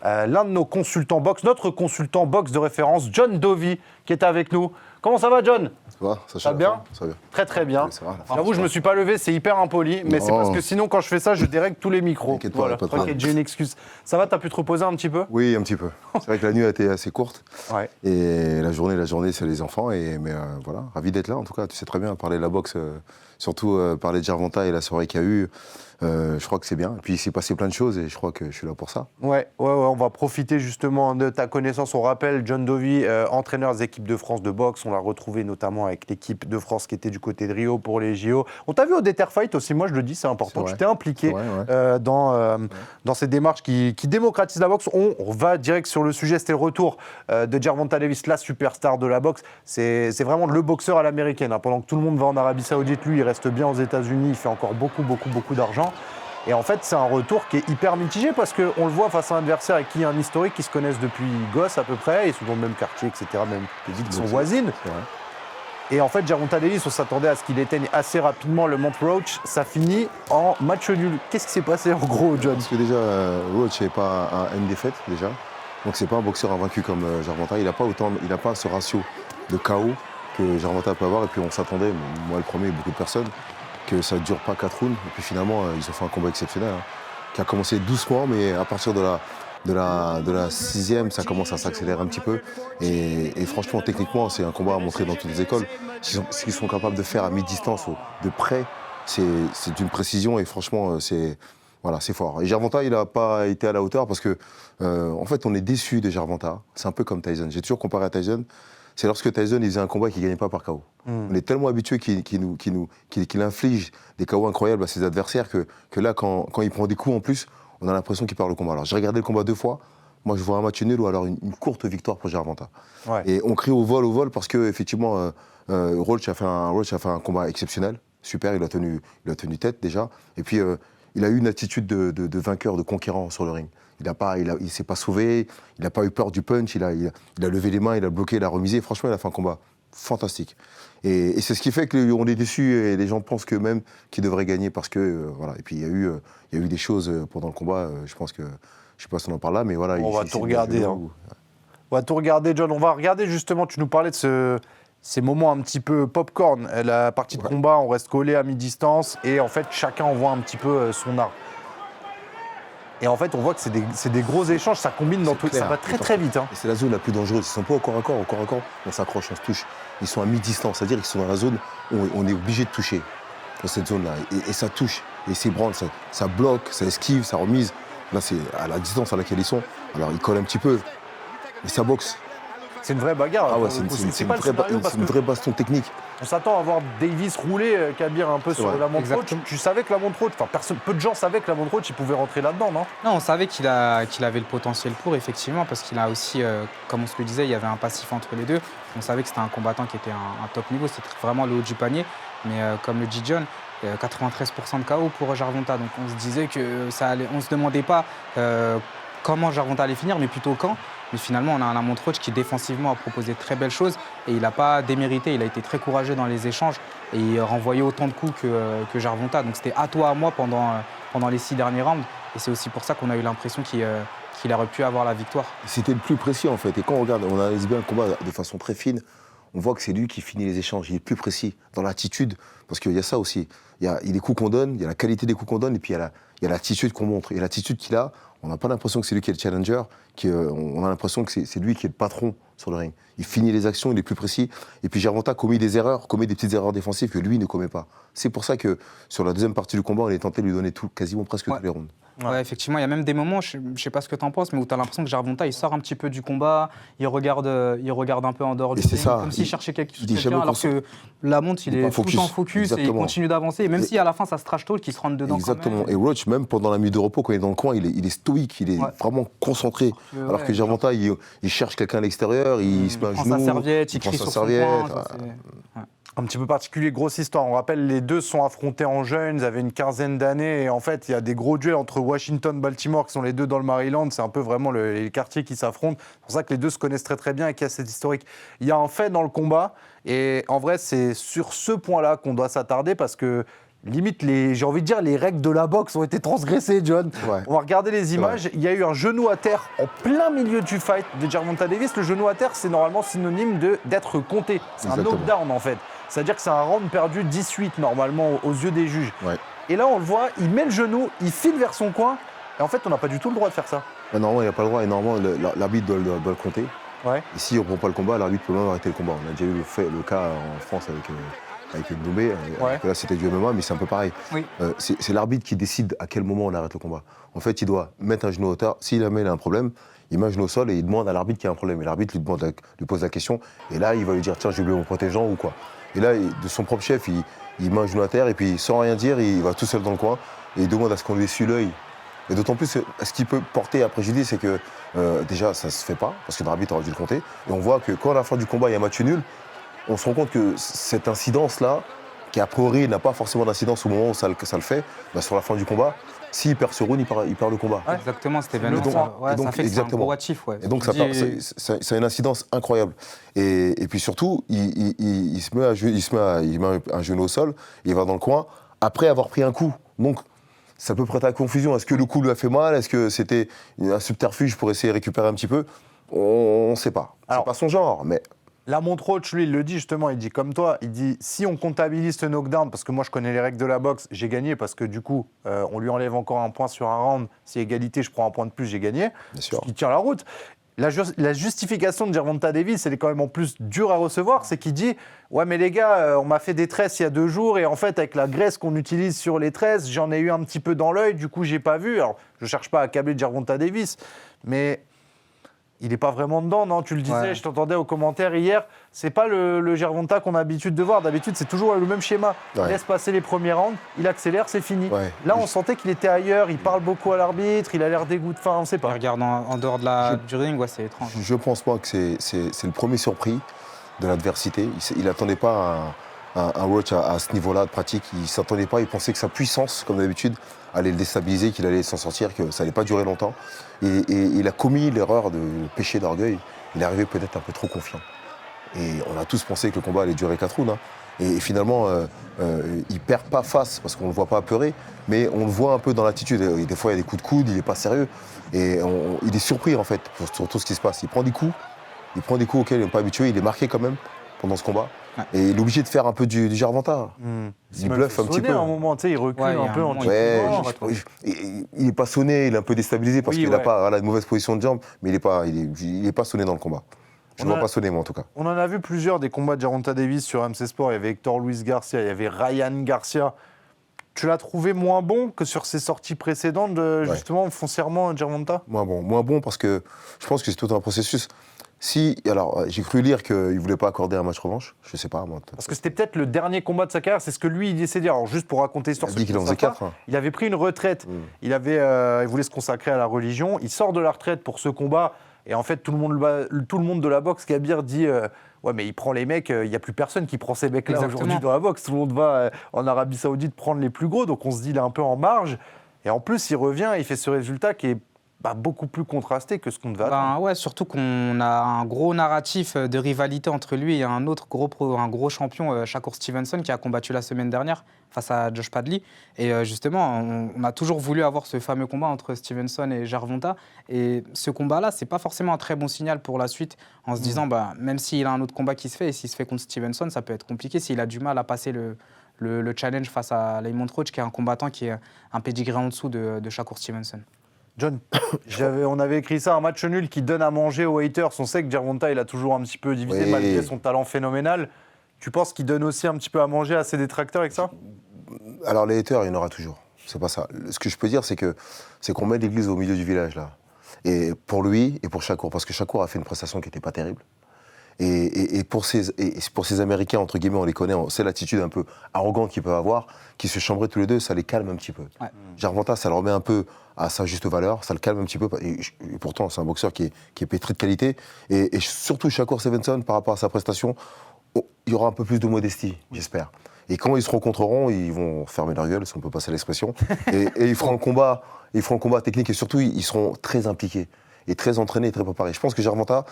l'un de nos consultants boxe, notre consultant boxe de référence, John Dovey, qui est avec nous. Comment ça va, John ? Ça va bien ? Ça va bien. Très très bien. Oui, J'avoue, je me suis pas levé, c'est hyper impoli, mais c'est parce que sinon, quand je fais ça, je dérègle tous les micros. T'inquiète pas, pas de problème. J'ai une excuse. Ça va, t'as pu te reposer un petit peu ? Oui, un petit peu. C'est vrai que la nuit a été assez courte. Ouais. Et la journée, c'est les enfants. Mais voilà, ravi d'être là en tout cas. Tu sais très bien, parler de la boxe, surtout parler de Gervonta et la soirée qu'il y a eu. Je crois que c'est bien. Et puis il s'est passé plein de choses et je crois que je suis là pour ça. Ouais, on va profiter justement de ta connaissance. On rappelle, John Dovey, entraîneur des équipes de France de boxe. On l'a retrouvé notamment avec l'équipe de France qui était du côté de Rio pour les JO. On t'a vu au Déter Fight aussi, moi je le dis, c'est important. Tu t'es impliqué dans ces démarches qui démocratisent la boxe. On va direct sur le sujet, c'était le retour de Gervonta Davis, la superstar de la boxe. C'est vraiment le boxeur à l'américaine. Pendant que tout le monde va en Arabie Saoudite, lui, il reste bien aux États-Unis, il fait encore beaucoup d'argent. Et en fait, c'est un retour qui est hyper mitigé parce qu'on le voit face à un adversaire avec qui il y a un historique, qui se connaissent depuis gosse à peu près, et souvent le même quartier, etc., même les villes qui sont voisines. Et en fait, Gervonta Davis, on s'attendait à ce qu'il éteigne assez rapidement le Monte Roach. Ça finit en match nul. Qu'est-ce qui s'est passé en gros, John ? Parce que déjà, Roach n'est pas une défaite déjà. Donc c'est pas un boxeur invaincu comme Gervonta. Il n'a pas ce ratio de KO que Gervonta peut avoir. Et puis on s'attendait, moi le premier, beaucoup de personnes, que ça ne dure pas 4 rounds. Et puis finalement, ils ont fait un combat exceptionnel, qui a commencé doucement, mais à partir de la 6e, ça commence à s'accélérer un petit peu. Et franchement, techniquement, c'est un combat à montrer dans toutes les écoles. Ce qu'ils sont capables de faire à mi-distance, de près, c'est d'une précision et franchement, c'est fort. Et Gervonta, il n'a pas été à la hauteur parce que, en fait, on est déçu de Gervonta. C'est un peu comme Tyson. J'ai toujours comparé à Tyson. C'est lorsque Tyson il faisait un combat qu'il ne gagnait pas par KO. On est tellement habitués qu'il inflige des KO incroyables à ses adversaires que là, quand il prend des coups en plus, on a l'impression qu'il perd le combat. Alors j'ai regardé le combat 2 fois. Moi, je vois un match nul ou alors une courte victoire pour Gervonta. Ouais. Et on crie au vol parce qu'effectivement, Roach a fait un combat exceptionnel. Super, il a tenu tête déjà. Et puis, il a eu une attitude de vainqueur, de conquérant sur le ring. Il s'est pas sauvé, il n'a pas eu peur du punch, il a levé les mains, il a bloqué, il a remisé. Franchement, il a fait un combat fantastique. Et c'est ce qui fait qu'on est déçus et les gens pensent que même qu'il devrait gagner parce que voilà. Et puis il y a eu des choses pendant le combat. Je pense que je sais pas si on en parle là, mais voilà. On va tout regarder. On va tout regarder, John. On va regarder justement. Tu nous parlais de ces moments un petit peu popcorn. La partie de combat, on reste collé à mi-distance et en fait chacun envoie un petit peu son art. Et en fait, on voit que c'est des gros échanges, ça combine dans tout. Ça va très vite. Et c'est la zone la plus dangereuse. Ils ne sont pas au corps à corps, on s'accroche, on se touche. Ils sont à mi-distance, c'est-à-dire qu'ils sont dans la zone où on est obligé de toucher, dans cette zone-là. Et ça touche, et s'ébranle, ça bloque, ça esquive, ça remise. Là, c'est à la distance à laquelle ils sont. Alors, ils collent un petit peu, mais ça boxe. C'est une vraie bagarre. Ah ouais, c'est une vraie baston technique. On s'attend à voir Davis rouler Kabir un peu sur la montre Roach. Tu savais que la montre Roach, peu de gens savaient que la montre Roach, il pouvait rentrer là-dedans, non ? Non, on savait qu'il avait le potentiel pour, effectivement, parce qu'il a aussi, comme on se le disait, il y avait un passif entre les deux. On savait que c'était un combattant qui était un top niveau, c'était vraiment le haut du panier. Mais comme le dit John, 93% de KO pour Gervonta. Donc on se disait que ça allait, on se demandait pas comment Gervonta allait finir, mais plutôt quand. Mais finalement, on a un Lamont Roach qui défensivement a proposé de très belles choses et il n'a pas démérité. Il a été très courageux dans les échanges et il renvoyait autant de coups que Gervonta. Donc c'était à toi, à moi pendant les 6 derniers rounds. Et c'est aussi pour ça qu'on a eu l'impression qu'il aurait pu avoir la victoire. C'était le plus précis en fait. Et quand on regarde, on analyse bien le combat de façon très fine, on voit que c'est lui qui finit les échanges. Il est plus précis dans l'attitude, parce qu'il y a ça aussi. Il y a les coups qu'on donne, il y a la qualité des coups qu'on donne, et puis il y a l'attitude qu'on montre. Et l'attitude qu'il a, on n'a pas l'impression que c'est lui qui est le challenger, on a l'impression que c'est lui qui est le patron sur le ring. Il finit les actions, il est plus précis. Et puis Gervonta commet des petites erreurs défensives que lui ne commet pas. C'est pour ça que sur la deuxième partie du combat, on est tenté de lui donner quasiment presque tous les rounds. Ouais, effectivement, il y a même des moments, je ne sais pas ce que tu en penses, mais où tu as l'impression que Gervonta, il sort un petit peu du combat, il regarde un peu en dehors du ring, comme s'il cherchait quelqu'un, alors que Lamont, il est tout le temps focus et il continue d'avancer, et même si à la fin, ça se trash talk, il se rentre dedans. Exactement, et Roach, même pendant la minute de repos, quand il est dans le coin, il est stoïque, il est vraiment concentré, alors que Gervonta, il cherche quelqu'un à l'extérieur, il se met à genoux, il prend sa serviette, il crie sur son poing. Un petit peu particulier, grosse histoire. On rappelle, les deux sont affrontés en jeunes, ils avaient une quinzaine d'années. Et en fait, il y a des gros duels entre Washington et Baltimore, qui sont les deux dans le Maryland. C'est un peu vraiment les quartiers qui s'affrontent. C'est pour ça que les deux se connaissent très bien et qu'il y a cette historique. Il y a un fait dans le combat. Et en vrai, c'est sur ce point-là qu'on doit s'attarder parce que limite, j'ai envie de dire, les règles de la boxe ont été transgressées, John. Ouais. On va regarder les images. Il y a eu un genou à terre en plein milieu du fight de Gervonta Davis. Le genou à terre, c'est normalement synonyme d'être compté. C'est un Exactement. knockdown, en fait. C'est-à-dire que c'est un round perdu 18, normalement, aux yeux des juges. Ouais. Et là, on le voit, il met le genou, il file vers son coin. Et en fait, on n'a pas du tout le droit de faire ça. Mais normalement, il n'a pas le droit. Et normalement, l'arbitre doit le compter. Ouais. Et si on ne prend pas le combat, l'arbitre peut même arrêter le combat. On a déjà eu le cas en France avec Ndombé. Ouais. Là, c'était du MMA, mais c'est un peu pareil. Oui. C'est l'arbitre qui décide à quel moment on arrête le combat. En fait, il doit mettre un genou au terre. S'il a un problème, il met un genou au sol et il demande à l'arbitre qu'il y a un problème. Et l'arbitre lui pose la question. Et là, il va lui dire tiens, j'ai oublié mon protégeant ou quoi. Et là, de son propre chef, il met un genou à terre et puis sans rien dire, il va tout seul dans le coin et il demande à ce qu'on lui essuie l'œil. Et d'autant plus, ce qui peut porter à préjudice, c'est que déjà, ça ne se fait pas, parce que l'arbitre aurait dû le compter. Et on voit que quand à la fin du combat, il y a un match nul, on se rend compte que cette incidence-là, qui a priori n'a pas forcément d'incidence au moment où ça le fait, bah, sur la fin du combat, s'il perd ce round, il perd le combat. Ouais, exactement, c'était Et événement. donc- Ça, et donc, ça fait que c'est un exactement. gros what if, ouais. Et donc, Tu dis- c'est une incidence incroyable. Et puis surtout, il se met un genou au sol, il va dans le coin, après avoir pris un coup. Donc, ça peut prêter à confusion. Est-ce que le coup lui a fait mal? Est-ce que c'était un subterfuge pour essayer de récupérer un petit peu? On ne sait pas. Alors- C'est pas son genre, mais La Montroach, lui, il le dit justement, il dit comme toi, il dit si on comptabilise ce knockdown, parce que moi je connais les règles de la boxe, j'ai gagné parce que du coup, on lui enlève encore un point sur un round, si égalité, je prends un point de plus, j'ai gagné. bien sûr. Il tient la route. La justification de Gervonta Davis, elle est quand même en plus dure à recevoir, c'est qu'il dit ouais mais les gars, on m'a fait des tresses il y a 2 jours et en fait avec la graisse qu'on utilise sur les tresses, j'en ai eu un petit peu dans l'œil, du coup j'ai pas vu. Alors je cherche pas à accabler Gervonta Davis, mais il n'est pas vraiment dedans, non? Tu le disais, Ouais. je t'entendais aux commentaires hier. C'est pas le Gervonta qu'on a l'habitude de voir. D'habitude, c'est toujours le même schéma. Il Ouais. laisse passer les premiers rounds, il accélère, c'est fini. Ouais. Là, on sentait qu'il était ailleurs. Il parle beaucoup à l'arbitre, il a l'air dégoûté. Enfin, on sait Il pas. regarde en dehors du ring, ouais, c'est étrange. Je pense pas que c'est le premier surpris de l'adversité. Il n'attendait pas un watch à ce niveau-là de pratique. Il ne s'attendait pas, il pensait que sa puissance, comme d'habitude, allait le déstabiliser, qu'il allait s'en sortir, que ça n'allait pas durer longtemps. Et il a commis l'erreur de péché d'orgueil. Il est arrivé peut-être un peu trop confiant. Et on a tous pensé que le combat allait durer 4 rounds. Hein. Et finalement, il perd pas face, parce qu'on ne le voit pas pleurer, mais on le voit un peu dans l'attitude. Et des fois, il y a des coups de coude, il n'est pas sérieux. Et il est surpris, en fait, sur tout ce qui se passe. Il prend des coups auxquels il n'est pas habitué. Il est marqué quand même pendant ce combat. Ouais. Et il est obligé de faire un peu du Gervonta. Il me bluffe fait un petit sonner peu. à un moment, tu sais, il recule Ouais, il y a un peu un en moment, Ouais, Oh, il n'est pas sonné, il est un peu déstabilisé parce Oui, qu'il n'a ouais. pas une mauvaise position de jambe, mais il est pas sonné dans le combat. Je ne On vois a- pas sonné, moi, en tout cas. On en a vu plusieurs des combats de Gervonta Davis sur MC Sport. Il y avait Hector Luis Garcia, il y avait Ryan Garcia. Tu l'as trouvé moins bon que sur ses sorties précédentes, justement, foncièrement, Gervonta? Moins bon parce que je pense que c'est tout un processus. Alors, j'ai cru lire qu'il ne voulait pas accorder un match revanche. Je ne sais pas, moi. Parce que c'était peut-être le dernier combat de sa carrière, c'est ce que lui il essaie de dire. Alors juste pour raconter l'histoire, Il a dit qu'il en faisait 4. il avait pris une retraite. Il voulait se consacrer à la religion. Il sort de la retraite pour ce combat. Et en fait, tout le monde de la boxe, Kabir, dit ouais, mais il prend les mecs. Il n'y a plus personne qui prend ces mecs-là Exactement. aujourd'hui dans la boxe. Tout le monde va en Arabie Saoudite prendre les plus gros. Donc on se dit il est un peu en marge. Et en plus, il revient, il fait ce résultat qui est beaucoup plus contrasté que ce qu'on devait attendre. Ouais, surtout qu'on a un gros narratif de rivalité entre lui et un autre un gros champion, Shakur Stevenson, qui a combattu la semaine dernière face à Josh Padley. Et justement, on a toujours voulu avoir ce fameux combat entre Stevenson et Gervonta. Et ce combat-là, c'est pas forcément un très bon signal pour la suite, en se disant, même s'il a un autre combat qui se fait, et s'il se fait contre Stevenson, ça peut être compliqué s'il a du mal à passer le challenge face à Lamont Roach, qui est un combattant qui est un pedigree en dessous de Shakur Stevenson. John, on avait écrit ça, un match nul qui donne à manger aux haters. On sait que Gervonta, il a toujours un petit peu divisé Oui. malgré son talent phénoménal. Tu penses qu'il donne aussi un petit peu à manger à ses détracteurs avec ça? Alors, les haters, il y en aura toujours. C'est pas ça. Ce que je peux dire, c'est qu'on met l'église au milieu du village, là. Et pour lui et pour Shakur, parce que Shakur a fait une prestation qui n'était pas terrible. Et pour ces Américains, entre guillemets, on les connaît, c'est l'attitude un peu arrogante qu'ils peuvent avoir, qui se chambrer tous les deux, ça les calme un petit peu. Ouais. Gervonta, ça le remet un peu à sa juste valeur, ça le calme un petit peu. Et pourtant, c'est un boxeur qui est pétri de qualité. Et surtout, Shakur Stevenson, par rapport à sa prestation, il y aura un peu plus de modestie, j'espère. Et quand ils se rencontreront, ils vont fermer leur gueule, si on peut passer l'expression. Et ils feront le combat technique et surtout, ils seront très impliqués et très entraînés et très préparés. Je pense que Gervonta,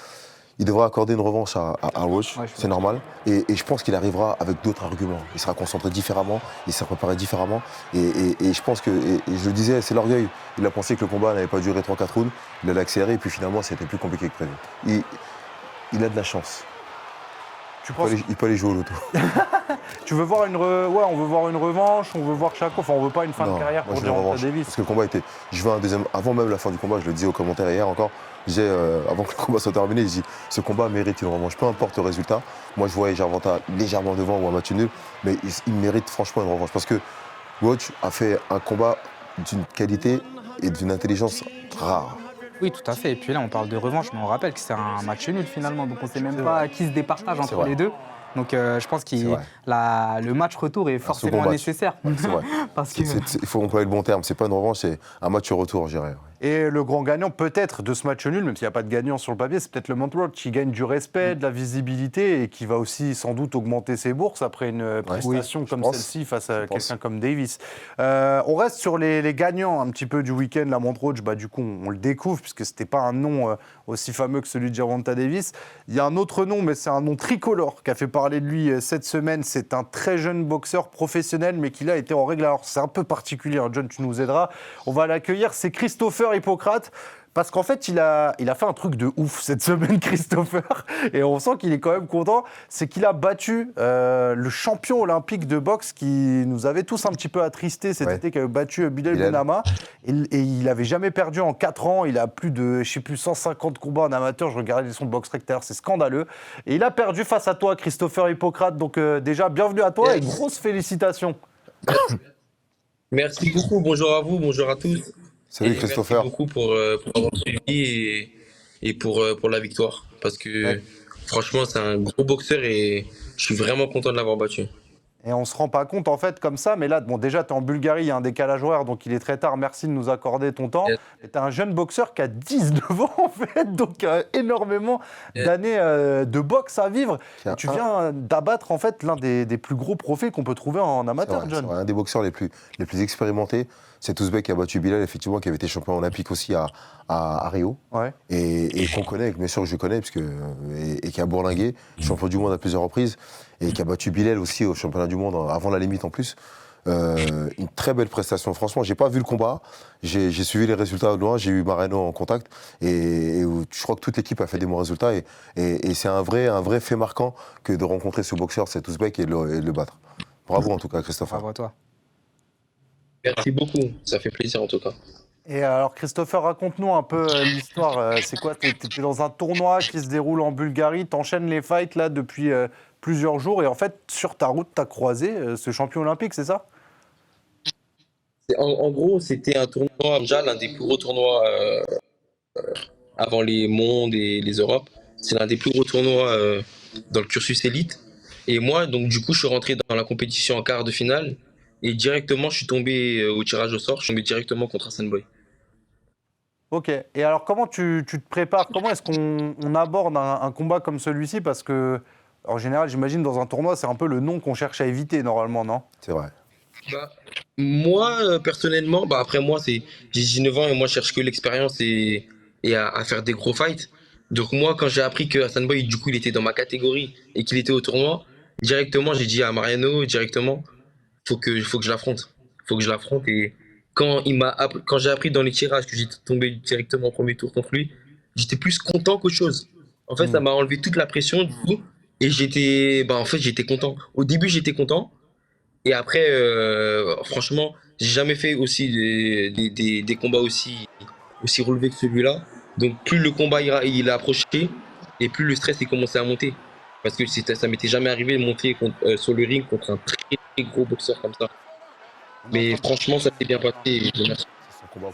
il devrait accorder une revanche à Roach, Ouais, je suis c'est normal. Et je pense qu'il arrivera avec d'autres arguments. Il sera concentré différemment, il sera préparé différemment. Et je pense que, et je le disais, c'est l'orgueil. Il a pensé que le combat n'avait pas duré 3-4 rounds, il allait accélérer, et puis finalement, c'était plus compliqué que prévu. Il a de la chance. Tu penses Il peut aller jouer au loto. Tu veux voir on veut voir une revanche, on veut voir Chaco, enfin on veut pas une fin de Non, carrière moi, pour je veux une Gervonta revanche. Davis. Parce que le combat était. Je veux un deuxième. Avant même la fin du combat, je le disais aux commentaires hier encore. Je disais, avant que le combat soit terminé, je dis ce combat mérite une revanche. Peu importe le résultat. Moi, je voyais Gervonta légèrement devant ou un match nul, mais il mérite franchement une revanche. Parce que Watch a fait un combat d'une qualité et d'une intelligence rare. Oui, tout à fait. Et puis là, on parle de revanche, mais on rappelle que c'est un match nul finalement. Donc on ne sait même pas qui se départage entre vrai. les deux. Donc je pense que C'est vrai. le match retour est forcément second match. nécessaire. C'est vrai. Parce que Il faut employer le bon terme. C'est pas une revanche, c'est un match retour, je dirais. Et le grand gagnant peut-être de ce match nul, même s'il n'y a pas de gagnant sur le papier, c'est peut-être le Montroach qui gagne du respect, de la visibilité et qui va aussi sans doute augmenter ses bourses après une prestation comme celle-ci face à quelqu'un comme Davis. On reste sur les gagnants un petit peu du week-end. La Montroach, du coup, on le découvre puisque ce n'était pas un nom aussi fameux que celui de Gervonta Davis. Il y a un autre nom, mais c'est un nom tricolore qui a fait parler de lui cette semaine. C'est un très jeune boxeur professionnel, mais qui là était en règle. Alors c'est un peu particulier, hein. John, tu nous aideras. On va l'accueillir, c'est Christopher Hippocrate. Parce qu'en fait, il a fait un truc de ouf cette semaine, Christopher, et on sent qu'il est quand même content. C'est qu'il a battu le champion olympique de boxe qui nous avait tous un petit peu attristés cet été, qui avait battu Bilal Benama. Et il n'avait jamais perdu en 4 ans. Il a plus de, 150 combats en amateur. Je regardais son box rec, c'est scandaleux. Et il a perdu face à toi, Christopher Hippocrate. Donc déjà, bienvenue à toi et grosses félicitations. Merci beaucoup, bonjour à vous, bonjour à tous. Salut Christopher. Merci beaucoup pour avoir suivi et pour la victoire. Parce que franchement, c'est un gros boxeur et je suis vraiment content de l'avoir battu. Et on ne se rend pas compte en fait comme ça, mais là, déjà, tu es en Bulgarie, il y a un décalage horaire, donc il est très tard, merci de nous accorder ton temps. Et tu es un jeune boxeur qui a 19 ans en fait, donc énormément d'années de boxe à vivre. Et tu viens d'abattre en fait l'un des plus gros profils qu'on peut trouver en amateur, John. C'est un des boxeurs les plus expérimentés. C'est Ouzbek qui a battu Bilal, effectivement, qui avait été champion olympique aussi à Rio. Ouais. Et qu'on connaît, bien sûr que je connais, et qui a bourlingué, champion du monde à plusieurs reprises, et qui a battu Bilal aussi au championnat du monde avant la limite en plus. Une très belle prestation. Franchement, j'ai pas vu le combat, j'ai suivi les résultats de loin, j'ai eu Mariano en contact, et je crois que toute l'équipe a fait des bons résultats, et c'est un vrai fait marquant que de rencontrer ce boxeur, cet Ouzbek, et de le battre. Bravo en tout cas, Christopher. Bravo à toi. Merci beaucoup, ça fait plaisir en tout cas. Et alors Christopher, raconte-nous un peu l'histoire. C'est quoi, t'étais dans un tournoi qui se déroule en Bulgarie, t'enchaînes les fights là depuis plusieurs jours et en fait sur ta route t'as croisé ce champion olympique, c'est ça? En gros, c'était un tournoi déjà l'un des plus gros tournois avant les mondes et les Europes. C'est l'un des plus gros tournois dans le cursus élite. Et moi, donc du coup, je suis rentré dans la compétition en quart de finale. Et directement, je suis tombé au tirage au sort, je suis tombé directement contre Hassan Boy. Ok, et alors comment tu te prépares? Comment est-ce qu'on aborde un combat comme celui-ci? Parce que, en général, j'imagine, dans un tournoi, c'est un peu le nom qu'on cherche à éviter, normalement, non? C'est vrai. Moi, personnellement, après moi, j'ai 19 ans et moi, je cherche que l'expérience et à faire des gros fights. Donc moi, quand j'ai appris que Hassan Boy, du coup, il était dans ma catégorie et qu'il était au tournoi, directement, j'ai dit à Mariano, faut que je l'affronte. Faut que je l'affronte. Et quand j'ai appris dans les tirages que j'étais tombé directement au premier tour contre lui, j'étais plus content qu'autre chose. En fait, ça m'a enlevé toute la pression du coup. Et j'étais content. Au début, j'étais content. Et après, franchement, j'ai jamais fait aussi des combats aussi relevés que celui-là. Donc plus le combat il a approché, et plus le stress est commencé à monter. Parce que ça m'était jamais arrivé de monter sur le ring contre un très, très gros boxeur comme ça. Mais franchement, ça s'est bien passé. Et merci.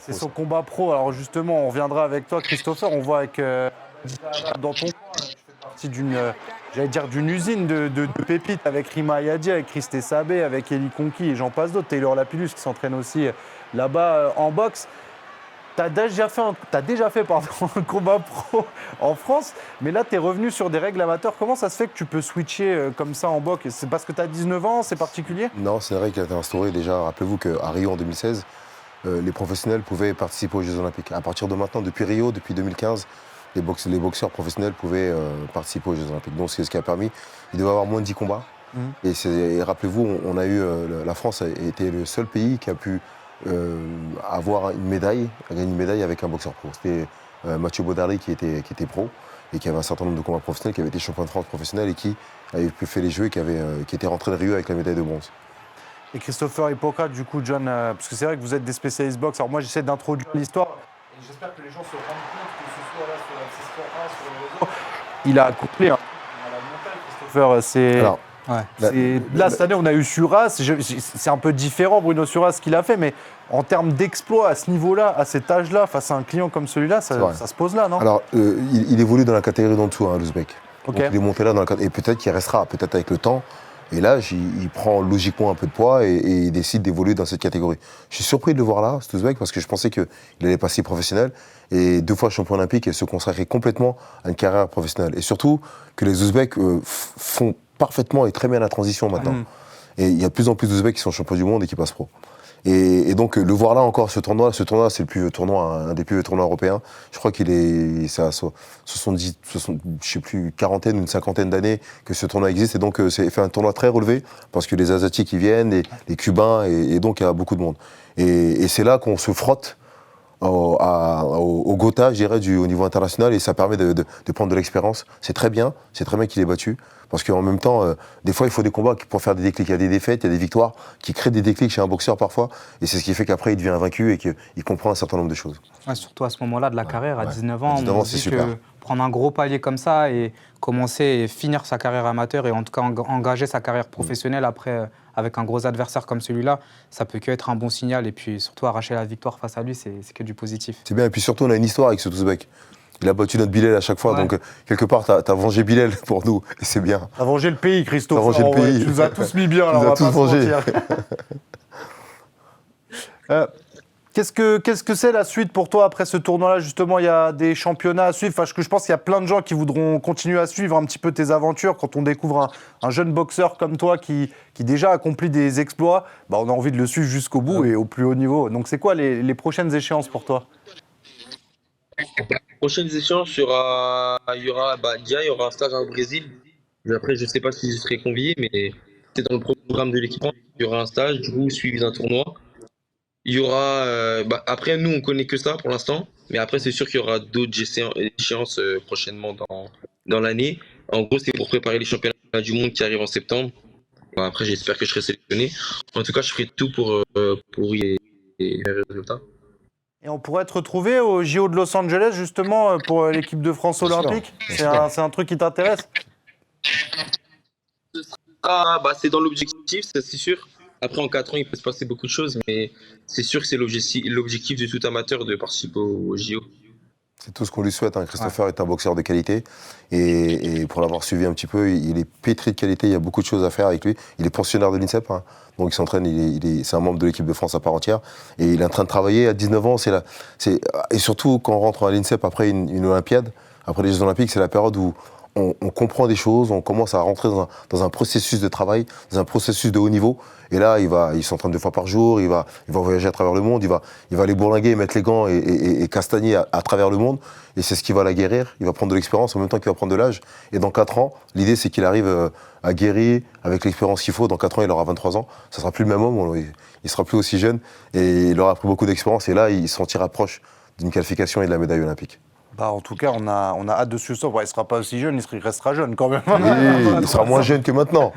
C'est son combat pro. Alors justement, on reviendra avec toi, Christopher. On voit avec dans ton coin, tu fais partie d'une usine de pépites avec Rima Ayadi, avec Christé Sabé, avec Eli Conki et j'en passe d'autres. Taylor Lapillus qui s'entraîne aussi là-bas en boxe. T'as déjà fait un combat pro en France, mais là, tu es revenu sur des règles amateurs. Comment ça se fait que tu peux switcher comme ça en boxe? C'est parce que tu as 19 ans, c'est particulier? Non, c'est vrai qu'il a été instauré déjà. Rappelez-vous qu'à Rio en 2016, les professionnels pouvaient participer aux Jeux Olympiques. À partir de maintenant, depuis Rio, depuis 2015, les boxeurs professionnels pouvaient participer aux Jeux Olympiques. Donc c'est ce qui a permis, il devait avoir moins de 10 combats. Et rappelez-vous, on a eu, la France a été le seul pays qui a pu avoir gagner une médaille avec un boxeur pro. C'était Mathieu Baudry qui était pro et qui avait un certain nombre de combats professionnels, qui avait été champion de France professionnel et qui avait pu faire les Jeux et qui était rentré de Rio avec la médaille de bronze. Et Christopher Hippocrate, du coup, John, parce que c'est vrai que vous êtes des spécialistes boxe. Alors moi, j'essaie d'introduire l'histoire. Et j'espère que les gens se rendent compte que ce soit là sur la Sport 1, sur les réseaux, il a couplé à la montagne, Christopher. C'est... Alors, Là, cette année, on a eu Suras. C'est un peu différent, Bruno Suras, ce qu'il a fait, mais en termes d'exploit à ce niveau-là, à cet âge-là, face à un client comme celui-là, ça se pose là, non? Alors, il évolue dans la catégorie d'en dessous, l'Ouzbek. Okay. Donc, il est monté là dans la catégorie. Et peut-être qu'il restera, peut-être avec le temps. Et là, il prend logiquement un peu de poids et il décide d'évoluer dans cette catégorie. Je suis surpris de le voir là, cet Ouzbek, parce que je pensais qu'il allait passer professionnel. Et 2 fois champion olympique et se consacrer complètement à une carrière professionnelle. Et surtout que les Ouzbeks font parfaitement et très bien la transition maintenant. Et il y a de plus en plus d'Ouzbeks qui sont champions du monde et qui passent pro. Et donc le voir là encore, ce tournoi, c'est le plus vieux tournoi, un des plus vieux tournois européens. Je crois qu'il est, c'est à 70, je sais plus, quarantaine, une cinquantaine d'années que ce tournoi existe. Et donc c'est fait un tournoi très relevé parce que les Asiatiques y viennent, les Cubains, et donc il y a beaucoup de monde. Et c'est là qu'on se frotte au Gotha, je dirais, au niveau international, et ça permet de prendre de l'expérience. C'est très bien qu'il ait battu, parce qu'en même temps, des fois, il faut des combats pour faire des déclics. Il y a des défaites, il y a des victoires qui créent des déclics chez un boxeur parfois, et c'est ce qui fait qu'après, il devient invaincu et qu'il comprend un certain nombre de choses. Ouais, surtout à ce moment-là de la carrière, à 19 ans, À 19 ans, on c'est dit super. que prendre un gros palier comme ça et commencer et finir sa carrière amateur et en tout cas engager sa carrière professionnelle après avec un gros adversaire comme celui-là, ça peut que être un bon signal et puis surtout arracher la victoire face à lui, c'est que du positif. C'est bien, et puis surtout, on a une histoire avec ce Ouzbek. Il a battu notre Bilal à chaque fois, donc quelque part, t'as vengé Bilal pour nous, et c'est bien. T'as vengé le pays, Christophe. T'as vengé le pays. Tu nous as tous mis bien, Tu nous alors as on va tous pas se vengés. mentir. Qu'est-ce que c'est la suite pour toi après ce tournoi-là? Justement, il y a des championnats à suivre. Enfin, je pense qu'il y a plein de gens qui voudront continuer à suivre un petit peu tes aventures. Quand on découvre un jeune boxeur comme toi qui déjà accomplit des exploits, bah, on a envie de le suivre jusqu'au bout et au plus haut niveau. Donc, c'est quoi les prochaines échéances pour toi? Prochaines échéances, il y aura un stage au Brésil. Mais après, je ne sais pas si je serai convié, mais c'est dans le programme de l'équipe. Il y aura un stage, du coup, suivi d'un tournoi. Il y aura. Après, nous, on connaît que ça pour l'instant. Mais après, c'est sûr qu'il y aura d'autres échéances prochainement dans l'année. En gros, c'est pour préparer les championnats du monde qui arrivent en septembre. Bon, après, j'espère que je serai sélectionné. En tout cas, je ferai tout pour y faire le résultat. Et on pourrait te retrouver au JO de Los Angeles, justement, pour l'équipe de France olympique. C'est un truc qui t'intéresse? C'est dans l'objectif, c'est sûr. Après, en 4 ans, il peut se passer beaucoup de choses, mais c'est sûr que c'est l'objectif de tout amateur de participer au JO. C'est tout ce qu'on lui souhaite. Christopher est un boxeur de qualité. Et pour l'avoir suivi un petit peu, il est pétri de qualité. Il y a beaucoup de choses à faire avec lui. Il est pensionnaire de l'INSEP. Donc il s'entraîne, c'est un membre de l'équipe de France à part entière. Et il est en train de travailler à 19 ans. Et surtout, quand on rentre à l'INSEP après une Olympiade, après les Jeux Olympiques, c'est la période où on comprend des choses, on commence à rentrer dans un processus de travail, dans un processus de haut niveau. Et là, il s'entraîne 2 fois par jour, il va voyager à travers le monde, il va aller bourlinguer, mettre les gants et castagner à travers le monde. Et c'est ce qui va la guérir. Il va prendre de l'expérience en même temps qu'il va prendre de l'âge. Et dans 4 ans, l'idée, c'est qu'il arrive à guérir avec l'expérience qu'il faut. Dans 4 ans, il aura 23 ans. Ça sera plus le même homme, il sera plus aussi jeune. Et il aura pris beaucoup d'expérience. Et là, il se sentira proche d'une qualification et de la médaille olympique. Bah, en tout cas, on a hâte de suivre ça. Bon, il ne sera pas aussi jeune, il restera jeune quand même. Oui, il sera moins jeune que maintenant.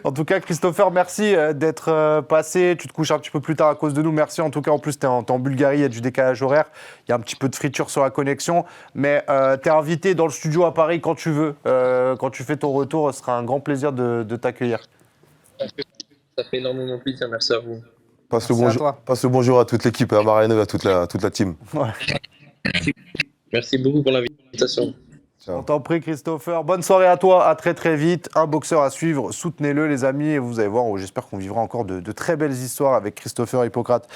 En tout cas, Christopher, merci d'être passé. Tu te couches un petit peu plus tard à cause de nous. Merci. En tout cas, en plus, tu es en Bulgarie, il y a du décalage horaire. Il y a un petit peu de friture sur la connexion. Mais tu es invité dans le studio à Paris quand tu veux. Quand tu fais ton retour, ce sera un grand plaisir de t'accueillir. Ça fait énormément plaisir. Merci à vous. Passe le bonjour à toute l'équipe, à Mariano et à toute la team. Ouais. Merci beaucoup pour l'invitation. On t'en prie, Christopher. Bonne soirée à toi. À très très vite. Un boxeur à suivre. Soutenez-le, les amis. Et vous allez voir, j'espère qu'on vivra encore de très belles histoires avec Christopher Hippocrate.